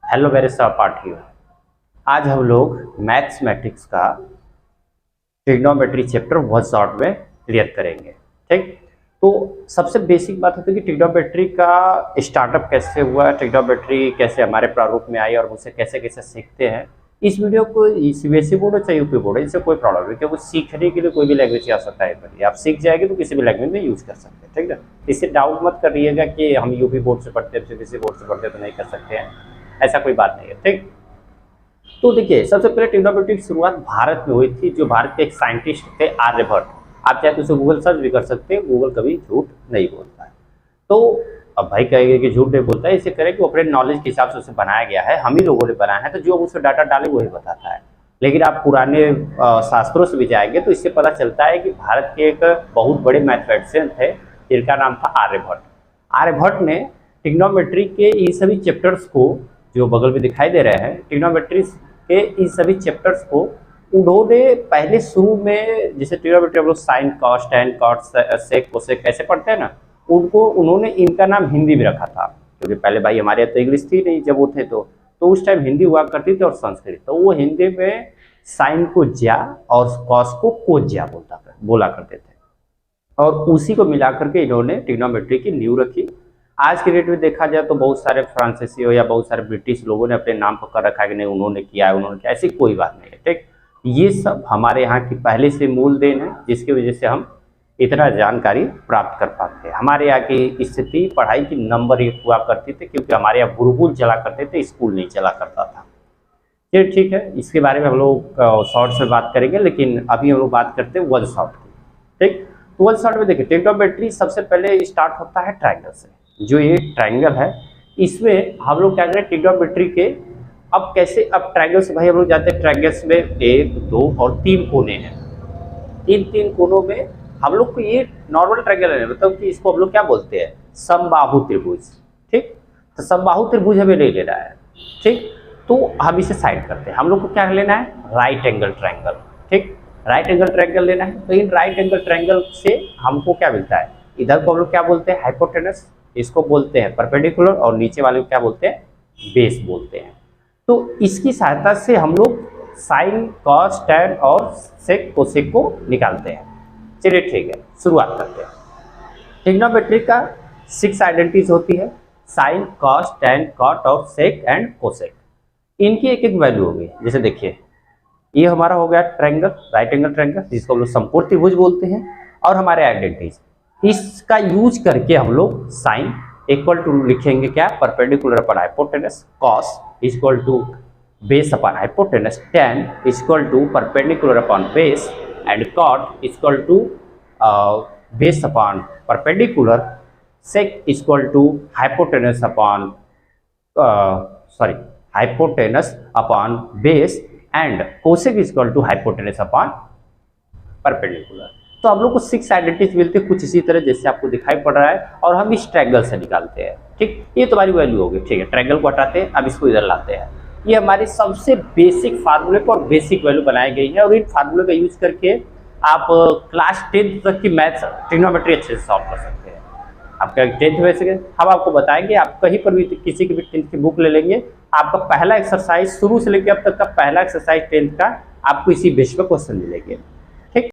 Hello मेरे सहपाठियों। आज हम लोग मैथमेटिक्स का ट्रिग्नोमेट्री चैप्टर बहुत शॉर्ट में क्लियर करेंगे। ठीक, तो सबसे बेसिक बात होती है कि ट्रिग्नोमेट्री का स्टार्टअप कैसे हुआ, ट्रिग्नोमेट्री कैसे हमारे प्रारूप में आई और उसे कैसे कैसे सीखते हैं। इस वीडियो को सीबीएसई बोर्ड हो चाहे यूपी बोर्ड है, इससे कोई प्रॉब्लम नहीं, क्योंकि सीखने के लिए कोई भी लैंग्वेज आ सकता है। पर आप सीख जाएंगे तो किसी भी लैंग्वेज में यूज कर सकते हैं। ठीक है, इससे डाउट मत करिएगा कि हम यूपी बोर्ड से पढ़ते हैं, सीबीएसई बोर्ड से पढ़ते हैं तो नहीं कर सकते हैं, ऐसा कोई बात नहीं है। ठीक, तो देखिए सबसे पहले ट्रिग्नोमेट्री की शुरुआत भारत में हुई थी। जो भारत के एक साइंटिस्ट थे आर्यभट्ट, आप चाहे तो उसे गूगल सर्च भी कर सकते हैं, गूगल कभी झूठ नहीं बोलता है। तो अब भाई कहेंगे कि झूठ नहीं बोलता है, इसे करें कि वो अपने नॉलेज के हिसाब से उसे बनाया गया है, हम ही लोगों ने बनाया है, तो जो उसमें डाटा डाले वही बताता है। लेकिन आप पुराने शास्त्रों से भी जाएंगे तो इससे पता चलता है कि भारत के एक बहुत बड़े मैथमेटिशियन थे जिनका नाम था आर्यभट्ट। आर्यभट्ट ने ट्रिग्नोमेट्री के इन सभी चैप्टर्स को, जो बगल में दिखाई दे रहे हैं, ट्रिग्नोमेट्री के इन सभी चैप्टर्स को उन्होंने पहले शुरू में, जैसे ट्रिग्नोमेट्री हम लोग sine cos tan cos sec cosec ऐसे पढ़ते हैं ना, उनको उन्होंने इनका नाम हिंदी में रखा था, क्योंकि पहले भाई हमारे यहाँ तो इंग्लिश थी नहीं जब वो थे, तो उस टाइम हिंदी हुआ करती थी और संस्कृत, तो वो हिंदी में साइन को ज्या और कॉस को कोज्या बोला करते थे, और उसी को मिला करके इन्होंने ट्रिग्नोमेट्री की नींव रखी। आज के डेट में देखा जाए तो बहुत सारे फ्रांसीसी हो या बहुत सारे ब्रिटिश लोगों ने अपने नाम पर कर रखा है कि नहीं उन्होंने किया है, उन्होंने किया, ऐसी कोई बात नहीं है। ठीक, ये सब हमारे यहाँ की पहले से मूल देन है, जिसकी वजह से हम इतना जानकारी प्राप्त कर पाते हैं। हमारे यहाँ की स्थिति पढ़ाई की नंबर 1 हुआ करती थी, क्योंकि हमारे यहाँ गुरुकुल चला करते थे, स्कूल नहीं चला करता था। ये ठीक है, इसके बारे में हम लोग शॉर्ट से बात करेंगे, लेकिन अभी हम लोग बात करते हैं वन शॉट की। ठीक, तो वन शॉट में देखिए ट्रिग्नोमेट्री सबसे पहले स्टार्ट होता है ट्रायंगल से। जो ये ट्रायंगल है, इसमें हम लोग क्या करें ट्रिग्नोमेट्री के, अब कैसे, अब ट्रायंगल से भाई हम लोग जाते हैं, ट्रायंगल्स में 1, 2 और 3 कोने हैं। इन 3 कोनों में हम लोग को ये नॉर्मल ट्रायंगल है, मतलब कि इसको हम लोग क्या बोलते हैं, समबाहु त्रिभुज। ठीक, तो समबाहु त्रिभुज हमें नहीं लेना है। ठीक, तो हम इसे साइड करते हैं, हम लोग को क्या लेना है, राइट एंगल ट्रायंगल। ठीक, राइट एंगल ट्रायंगल लेना है। तो इन राइट एंगल ट्रायंगल से हमको क्या मिलता है, इधर को हम लोग क्या बोलते हैं, हाइपोटेनस, इसको बोलते हैं परपेंडिकुलर, और नीचे वाले को क्या बोलते हैं, बेस बोलते हैं। तो इसकी सहायता से हम लोग साइन कॉस टैन और सेक कोसेक को निकालते हैं। चलिए ठीक है, शुरुआत करते हैं। ट्रिग्नोमेट्री का 6 आइडेंटिटीज होती है, साइन कॉस टैन कॉट और सेक एंड कोसेक। इनकी एक एक वैल्यू होगी। जैसे देखिए ये हमारा हो गया ट्रायंगल, राइट एंगल ट्रायंगल, जिसको हम लोग समकोण त्रिभुज बोलते हैं, और हमारे आइडेंटिटीज, इसका यूज करके हम लोग साइन इक्वल टू लिखेंगे क्या, perpendicular upon hypotenuse, cos equal to base upon hypotenuse, tan equal to perpendicular upon base, and cot equal to base upon perpendicular, sec equal to hypotenuse upon hypotenuse upon base, and cosec equal to hypotenuse upon perpendicular. तो हम लोग को 6 identities मिलती है, कुछ इसी तरह जैसे आपको दिखाई पड़ रहा है, और हम इस ट्रायंगल से निकालते हैं। ठीक, ये तुम्हारी वैल्यू होगी। ठीक है, ट्रायंगल को हटाते हैं, अब इसको इधर लाते हैं। ये हमारी सबसे बेसिक फार्मूले को और बेसिक वैल्यू बनाई गई है, और इन फार्मूले का यूज करके आप क्लास 10th तक की मैथ्स ट्रिग्नोमेट्री अच्छे से सॉल्व कर सकते हैं। आपका 10th में से हम आपको बताएंगे, आप कहीं पर भी किसी की भी 10th की बुक ले लेंगे, आपका पहला एक्सरसाइज शुरू से लेकर अब तक का पहला एक्सरसाइज 10th का आपको इसी बेस पर क्वेश्चन मिलेंगे।